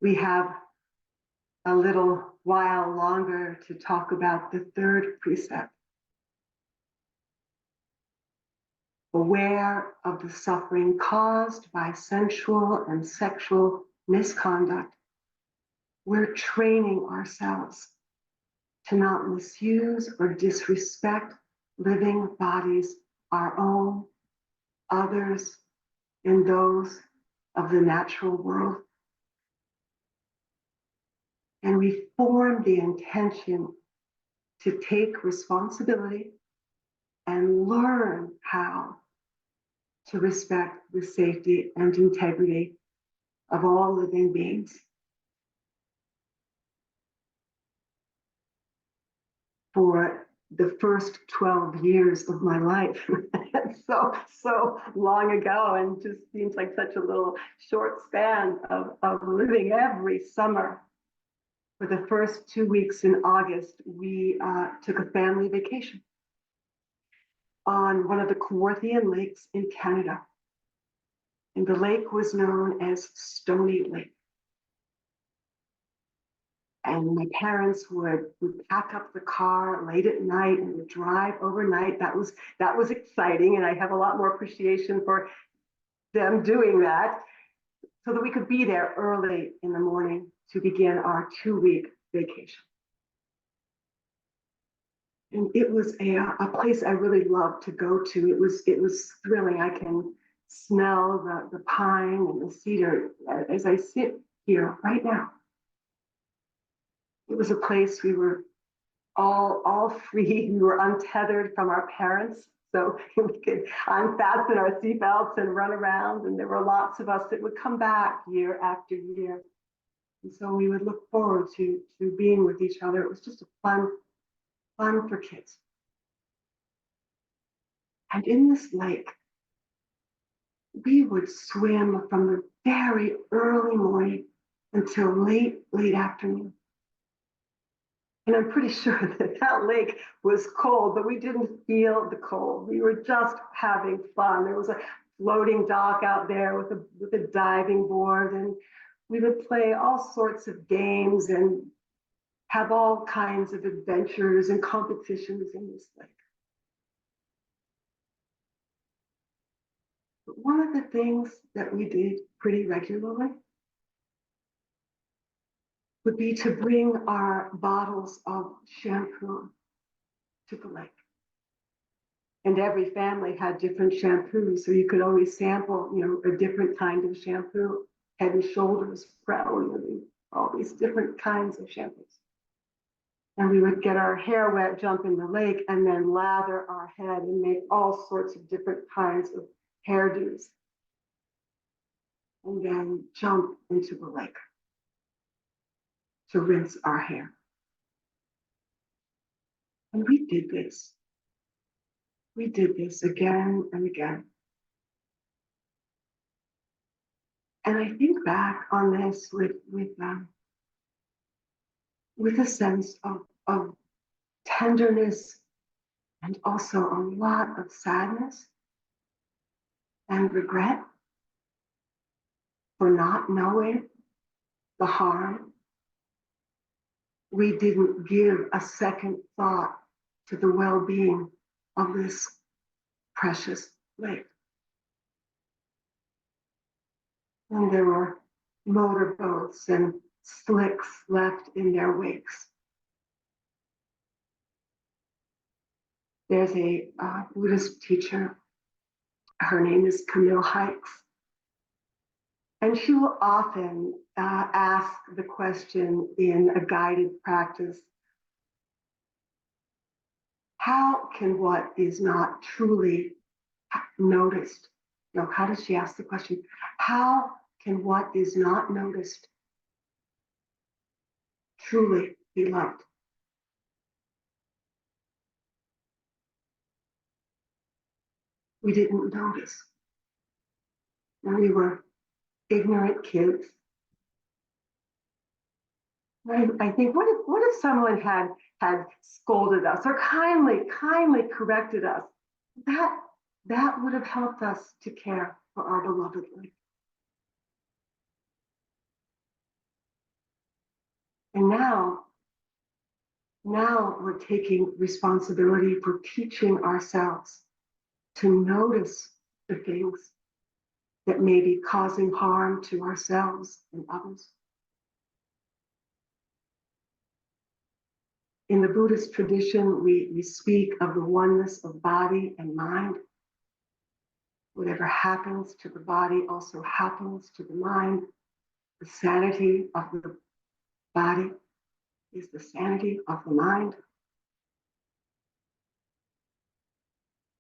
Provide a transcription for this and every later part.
We have a little while longer to talk about the third precept. Aware of the suffering caused by sensual and sexual misconduct, we're training ourselves to not misuse or disrespect living bodies, our own, others, and those of the natural world. And we form the intention to take responsibility and learn how to respect the safety and integrity of all living beings. For the first 12 years of my life, so long ago, and just seems like such a little short span of living every summer. For the first 2 weeks in August, we took a family vacation on one of the Kawarthian lakes in Canada. And the lake was known as Stony Lake. And my parents would pack up the car late at night and would drive overnight. That was exciting, and I have a lot more appreciation for them doing that, so that we could be there early in the morning to begin our 2-week vacation. And it was a place I really loved to go to. It was thrilling. I can smell the pine and the cedar as I sit here right now. It was a place we were all free. We were untethered from our parents, so we could unfasten our seatbelts and run around. And there were lots of us that would come back year after year. And so we would look forward to being with each other. It was just a fun for kids. And in this lake, we would swim from the very early morning until late afternoon. And I'm pretty sure that lake was cold, but we didn't feel the cold. We were just having fun. There was a floating dock out there with a diving board, and we would play all sorts of games and have all kinds of adventures and competitions in this lake. But one of the things that we did pretty regularly would be to bring our bottles of shampoo to the lake. And every family had different shampoos, so you could always sample, a different kind of shampoo, Head and Shoulders, Prell, all these different kinds of shampoos. And we would get our hair wet, jump in the lake, and then lather our head and make all sorts of different kinds of hairdos. And then jump into the lake to rinse our hair. And we did this. We did this again and again. And I think back on this with a sense of tenderness and also a lot of sadness and regret for not knowing the harm. We didn't give a second thought to the well-being of this precious lake. And there were motorboats and slicks left in their wakes. There's a Buddhist teacher, her name is Camille Hykes, and she will often ask the question in a guided practice, how can what is not truly noticed, how does she ask the question? How can what is not noticed truly be loved? We didn't notice. And we were ignorant kids. I think, what if someone had scolded us or kindly corrected us? That would have helped us to care for our beloved lake. And now we're taking responsibility for teaching ourselves to notice the things that may be causing harm to ourselves and others. In the Buddhist tradition, we speak of the oneness of body and mind. Whatever happens to the body also happens to the mind. The sanity of the body is the sanity of the mind.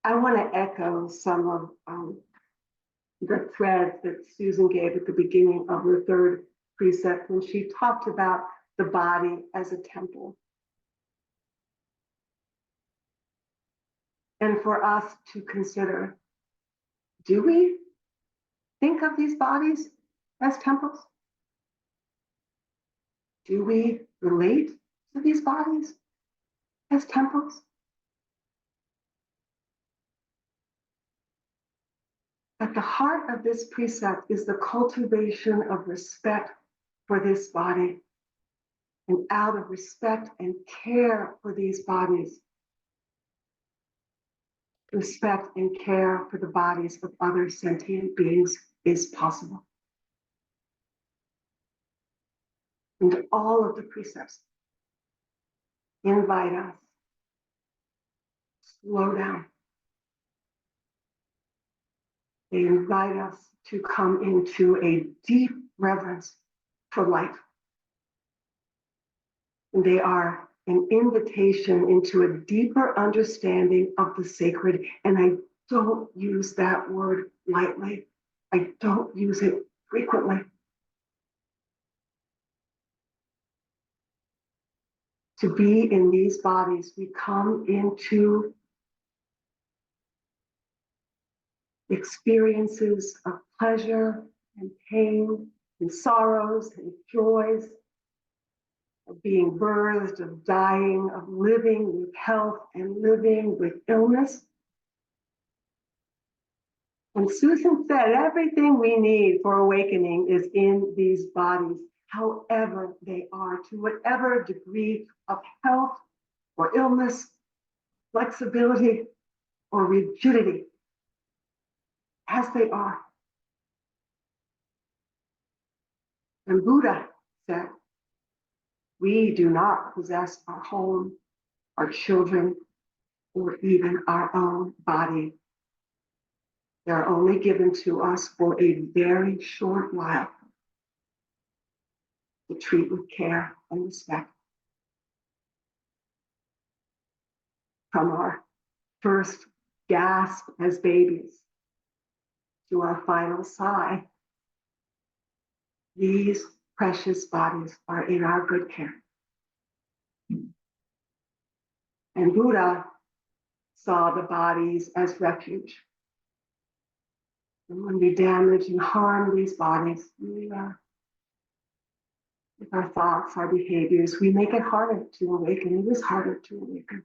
I want to echo some of the threads that Susan gave at the beginning of her third precept when she talked about the body as a temple. And for us to consider, do we think of these bodies as temples? Do we relate to these bodies as temples? At the heart of this precept is the cultivation of respect for this body. And out of respect and care for these bodies, respect and care for the bodies of other sentient beings is possible. And all of the precepts invite us, slow down. They invite us to come into a deep reverence for life. And they are an invitation into a deeper understanding of the sacred. And I don't use that word lightly. I don't use it frequently. To be in these bodies, we come into experiences of pleasure and pain and sorrows and joys, of being birthed, of dying, of living with health and living with illness. And Susan said, everything we need for awakening is in these bodies, however they are, to whatever degree of health or illness, flexibility or rigidity, as they are. And Buddha said, we do not possess our home, our children, or even our own body. They're only given to us for a very short while to treat with care and respect. From our first gasp as babies to our final sigh, these precious bodies are in our good care. And Buddha saw the bodies as refuge. And when we damage and harm these bodies, with our thoughts, our behaviors, we make it harder to awaken. It is harder to awaken.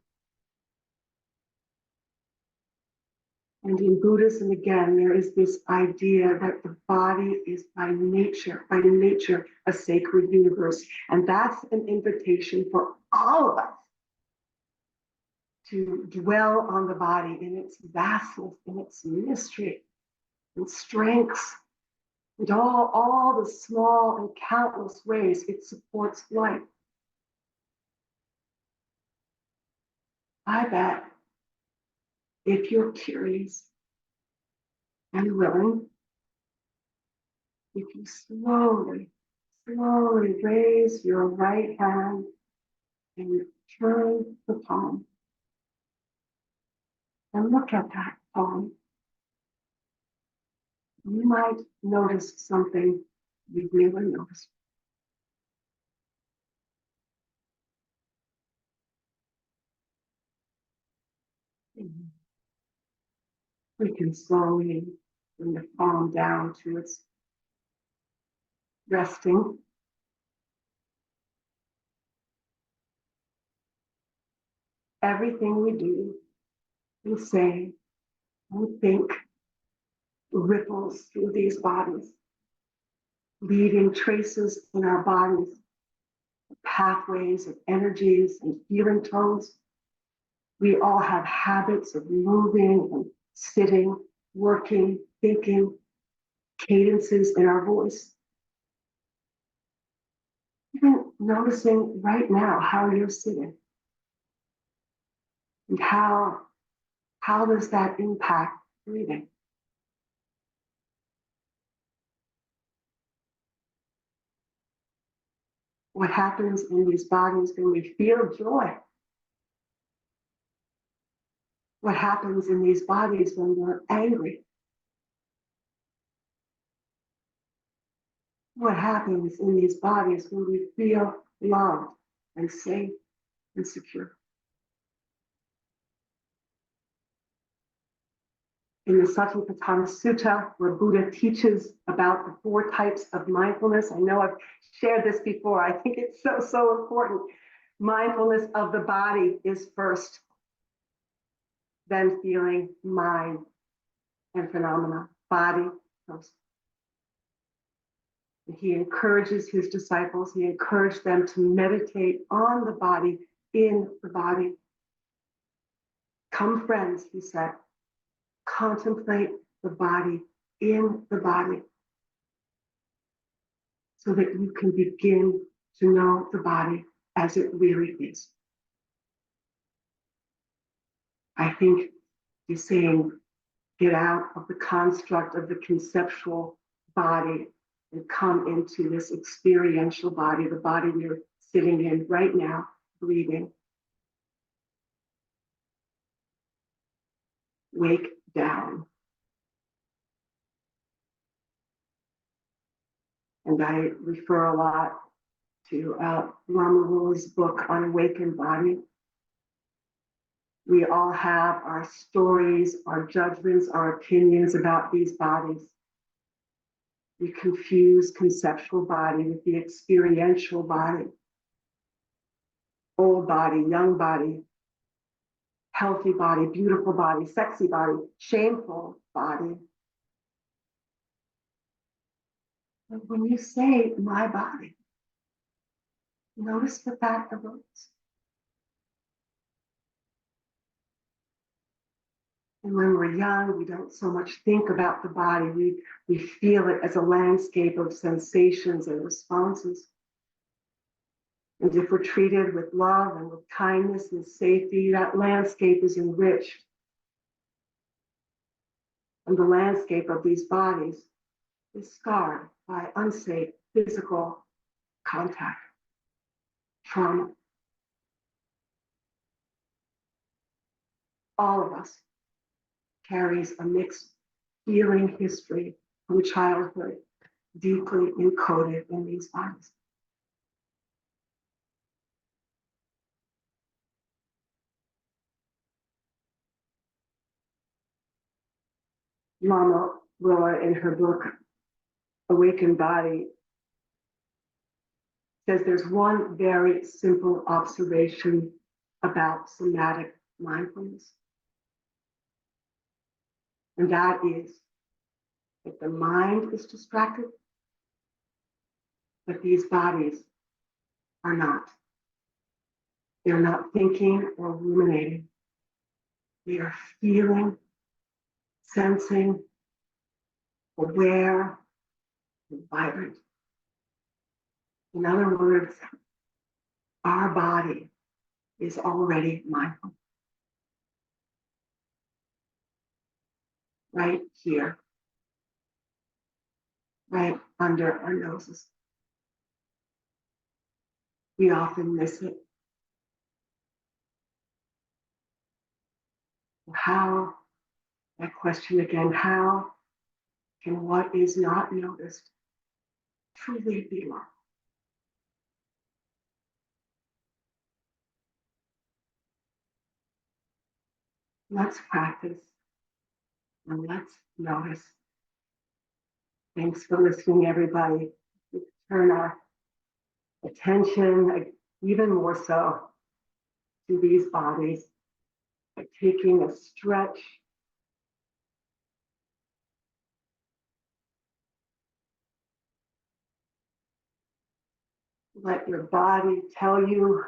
And in Buddhism, again, there is this idea that the body is by nature, a sacred universe. And that's an invitation for all of us to dwell on the body in its vastness, in its mystery, and strengths, and all the small and countless ways it supports life. I bet if you're curious and willing, if you slowly raise your right hand and you turn the palm and look at that palm, you might notice something you've never noticed. We can slowly bring the palm down to its resting. Everything we do, we say, we think ripples through these bodies, leaving traces in our bodies, pathways of energies and feeling tones. We all have habits of moving and sitting, working, thinking, cadences in our voice. Even noticing right now how you're sitting and how does that impact breathing? What happens in these bodies when we feel joy? What happens in these bodies when we're angry? What happens in these bodies when we feel loved and safe and secure? In the Satipatthana Sutta, where Buddha teaches about the 4 types of mindfulness, I know I've shared this before, I think it's so important. Mindfulness of the body is first, then feeling, mind, and phenomena, body first. He encourages his disciples, he encouraged them to meditate on the body, in the body. Come, friends, he said, contemplate the body, in the body, so that you can begin to know the body as it really is. I think he's saying, get out of the construct of the conceptual body and come into this experiential body, the body you're sitting in right now, breathing. Wake down. And I refer a lot to Lama Rua's book on Awakened Body. We all have our stories, our judgments, our opinions about these bodies. We confuse conceptual body with the experiential body. Old body, young body, healthy body, beautiful body, sexy body, shameful body. And when you say my body, notice that evokes. And when we're young, we don't so much think about the body. We feel it as a landscape of sensations and responses. And if we're treated with love and with kindness and safety, that landscape is enriched. And the landscape of these bodies is scarred by unsafe physical contact, trauma. All of us carries a mixed healing history from childhood, deeply encoded in these bodies. Lama Rua, in her book, Awakened Body, says there's one very simple observation about somatic mindfulness. And that is, if the mind is distracted, but these bodies are not. They're not thinking or ruminating. They are feeling, sensing, aware, and vibrant. In other words, our body is already mindful. Right here, right under our noses. We often miss it. How, that question again, how can what is not noticed truly be love? Let's practice and let's notice. Thanks for listening, everybody. Let's turn our attention even more so to these bodies by taking a stretch. Let your body tell you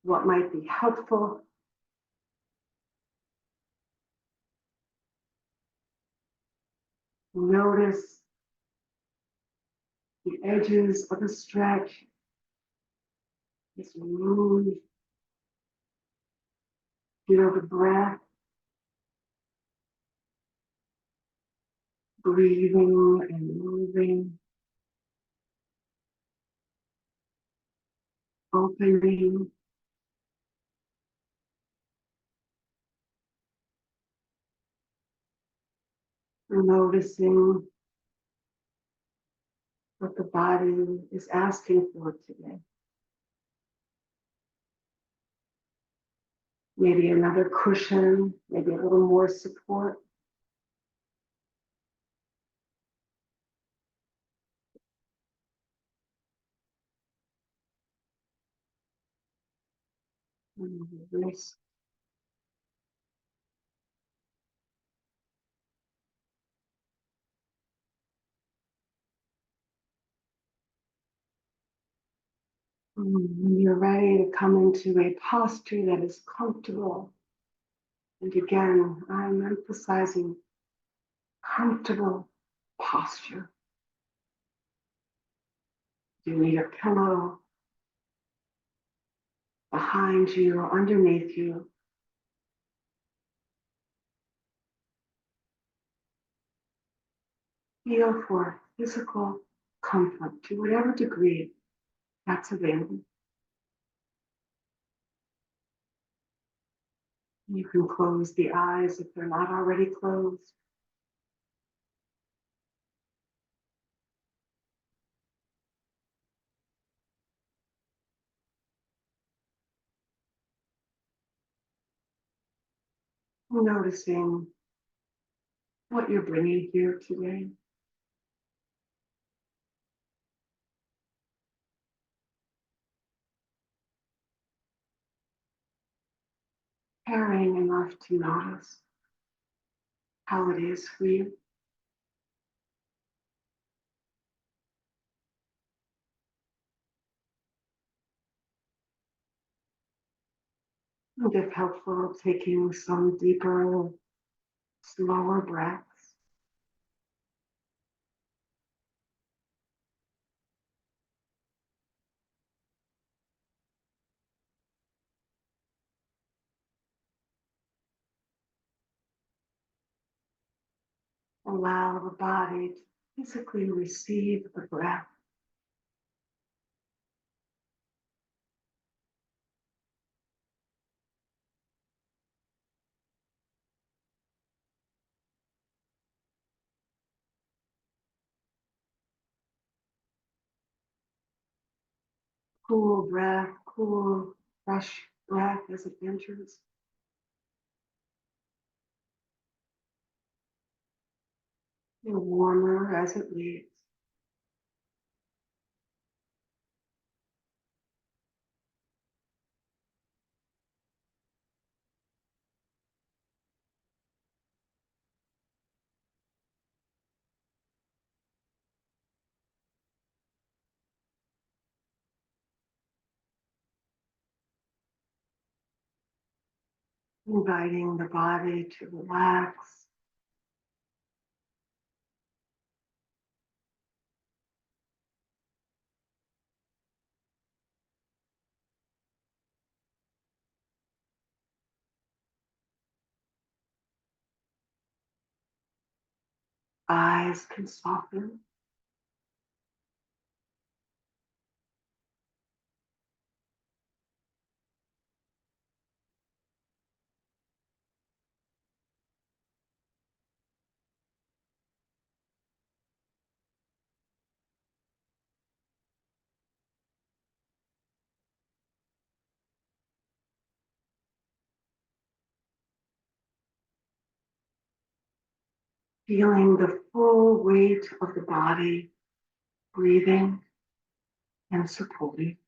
what might be helpful. Notice the edges of a stretch as you move. Feel the breath, breathing and moving, opening. Noticing what the body is asking for today. Maybe another cushion, maybe a little more support. Release. When you're ready to come into a posture that is comfortable. And again, I'm emphasizing comfortable posture. You need a pillow behind you or underneath you. Feel for physical comfort to whatever degree that's available. You can close the eyes if they're not already closed. Noticing what you're bringing here today. Caring enough to notice how it is for you. And if helpful, taking some deeper, slower breaths. Allow the body to physically receive the breath. Cool breath, cool, fresh breath as it enters. And warmer as it leaves. Inviting the body to relax. Eyes can soften. Feeling the full weight of the body, breathing and supporting.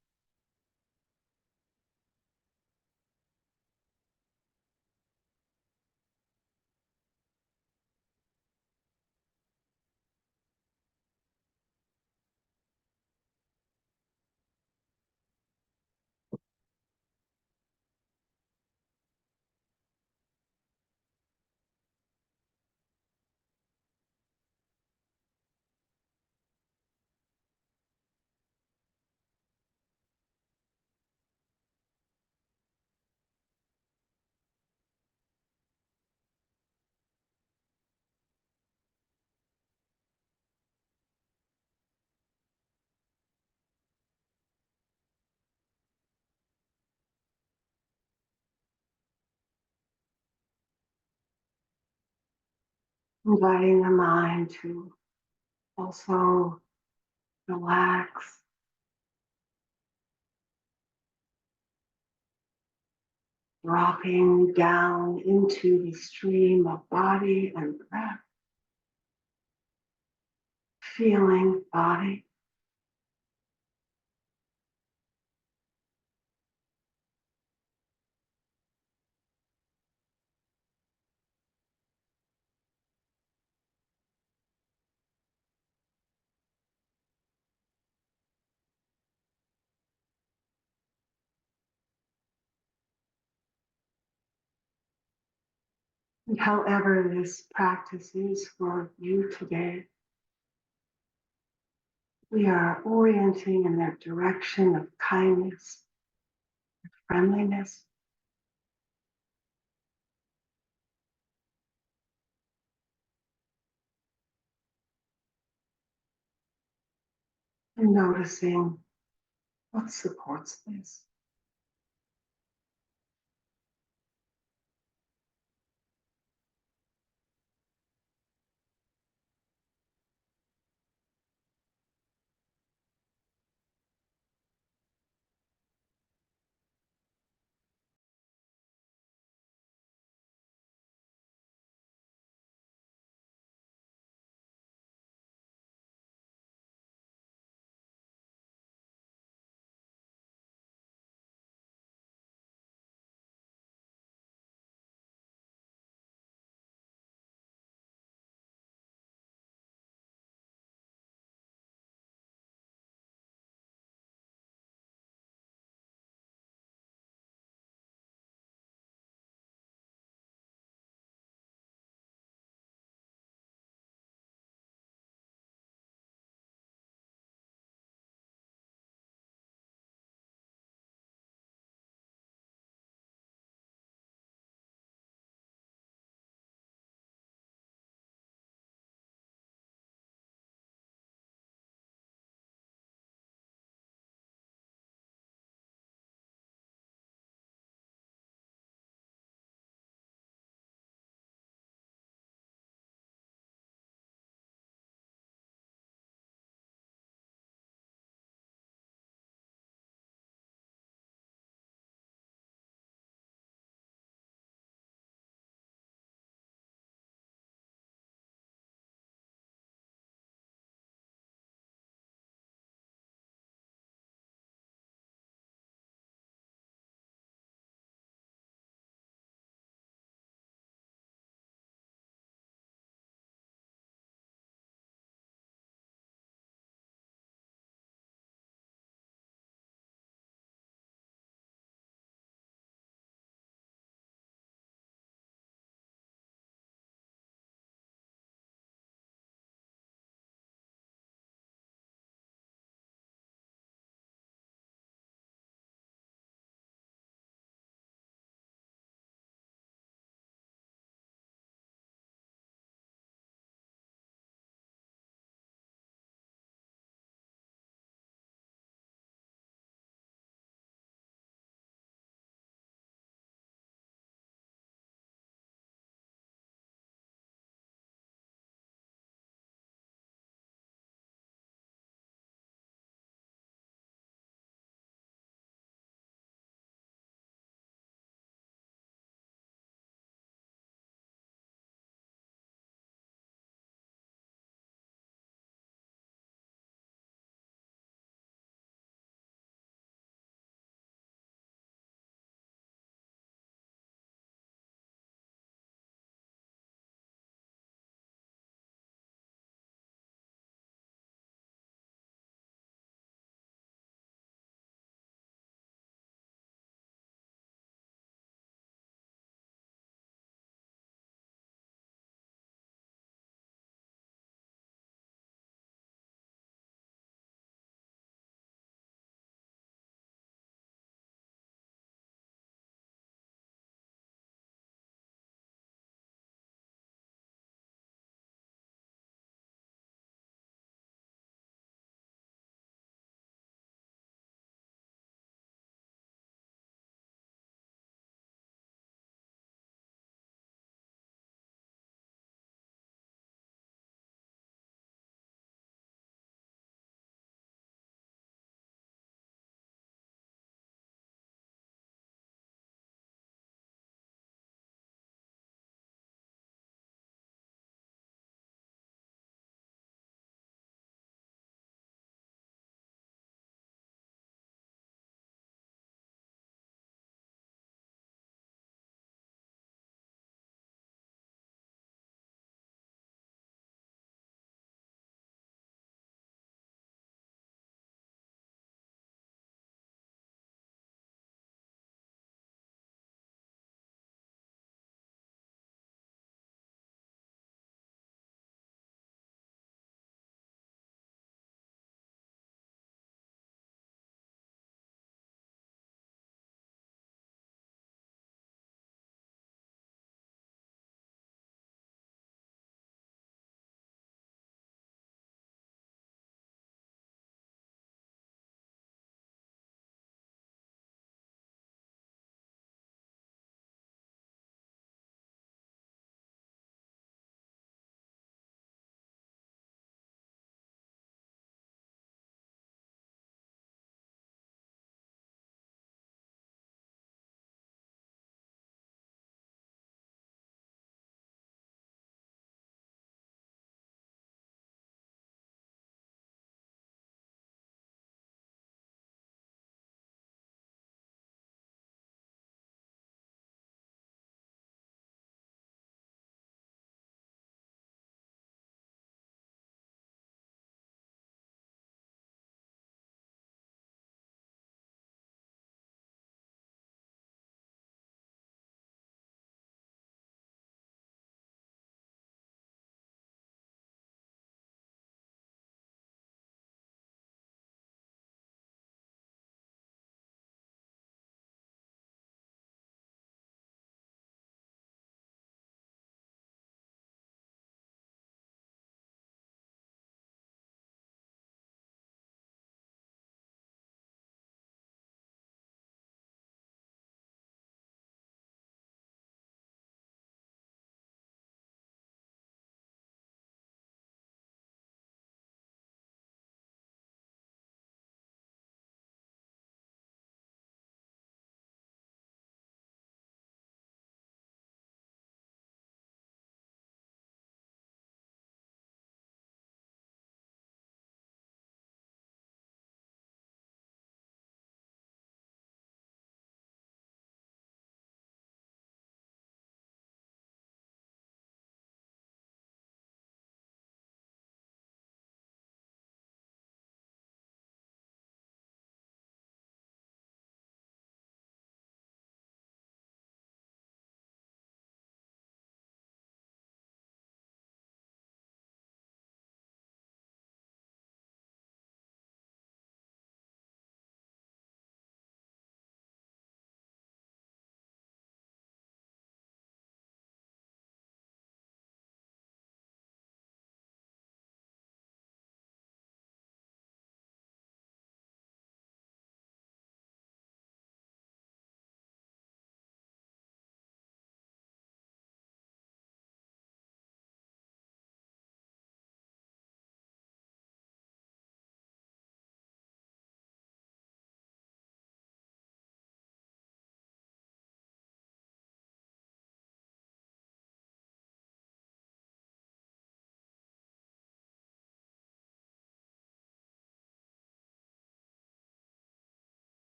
inviting the mind to also relax, dropping down into the stream of body and breath, feeling body, and however this practice is for you today, we are orienting in that direction of kindness, friendliness, and noticing what supports this.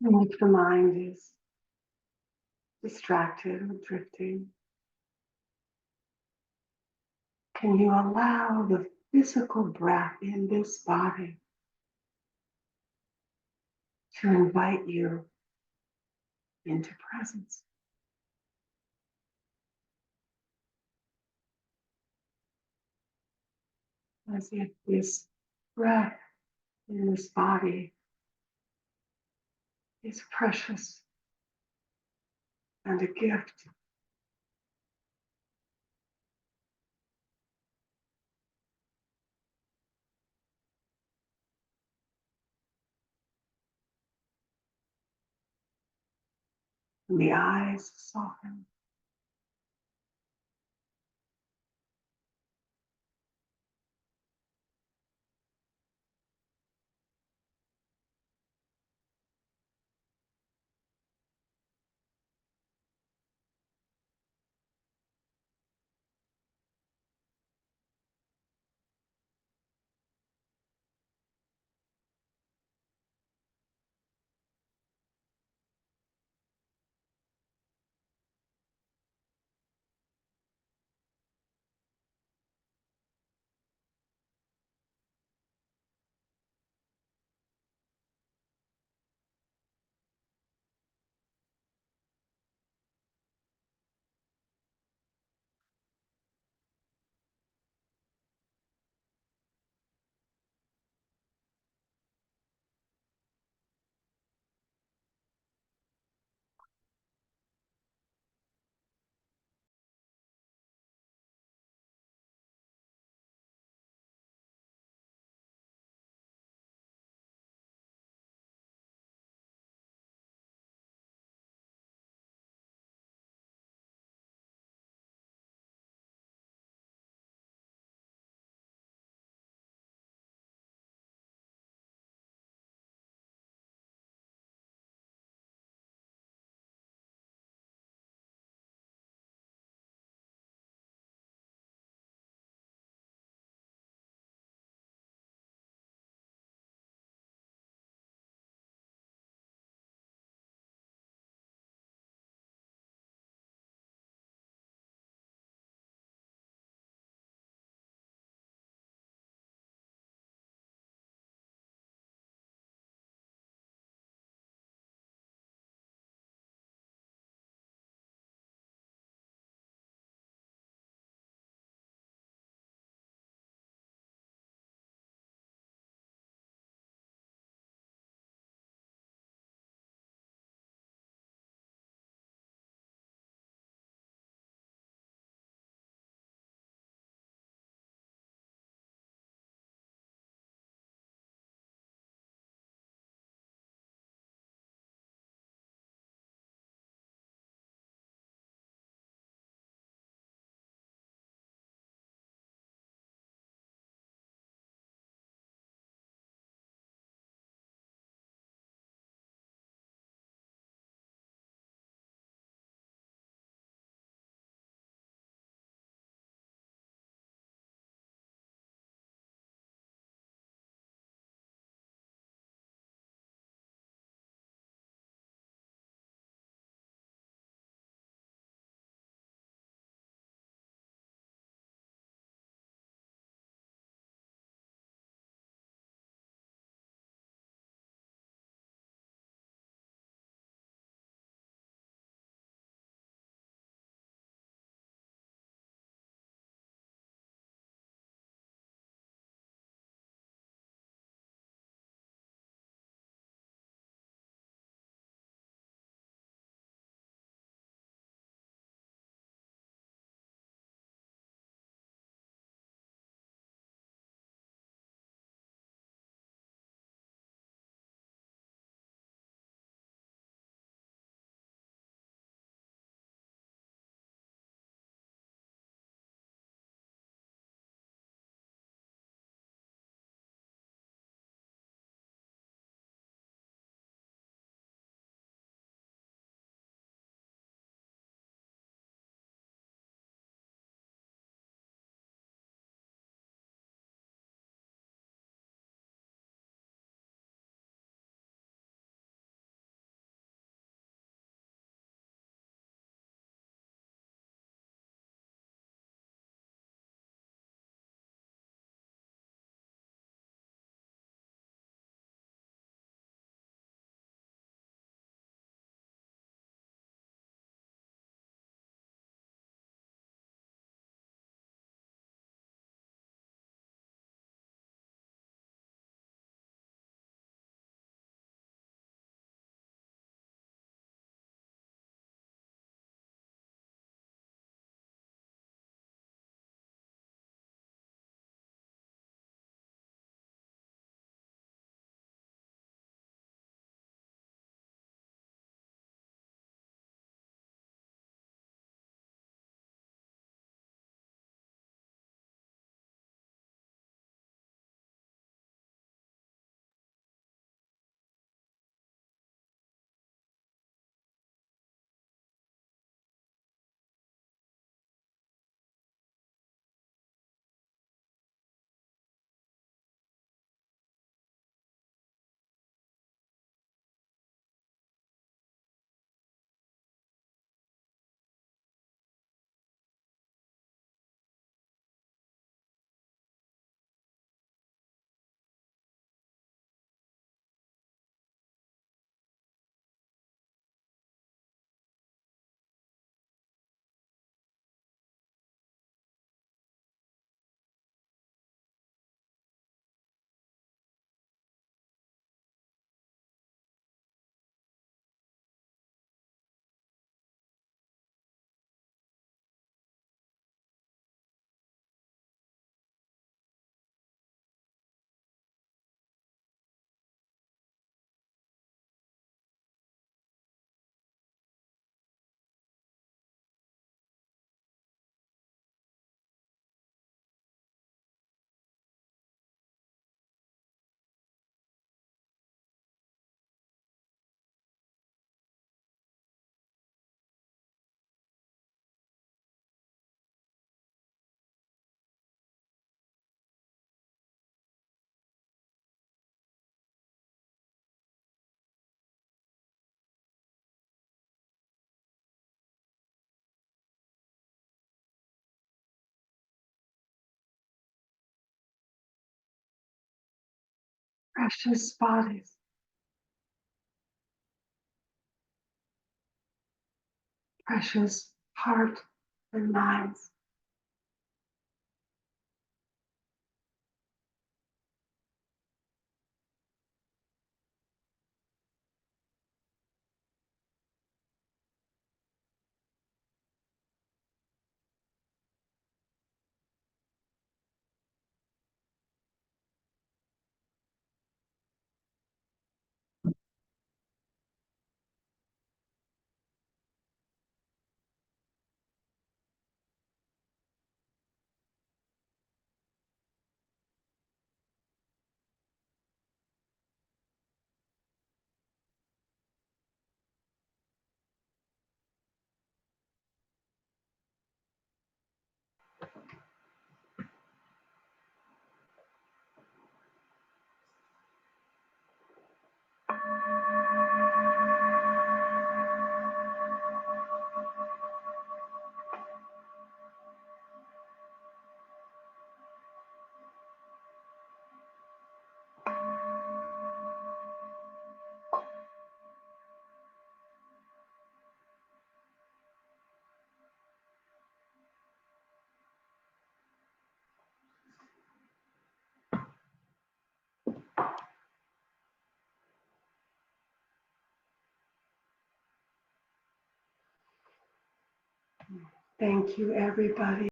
And if the mind is distracted or drifting, can you allow the physical breath in this body to invite you into presence? As if this breath in this body is precious and a gift. And the eyes soften. precious bodies, precious heart and minds. Thank you, everybody.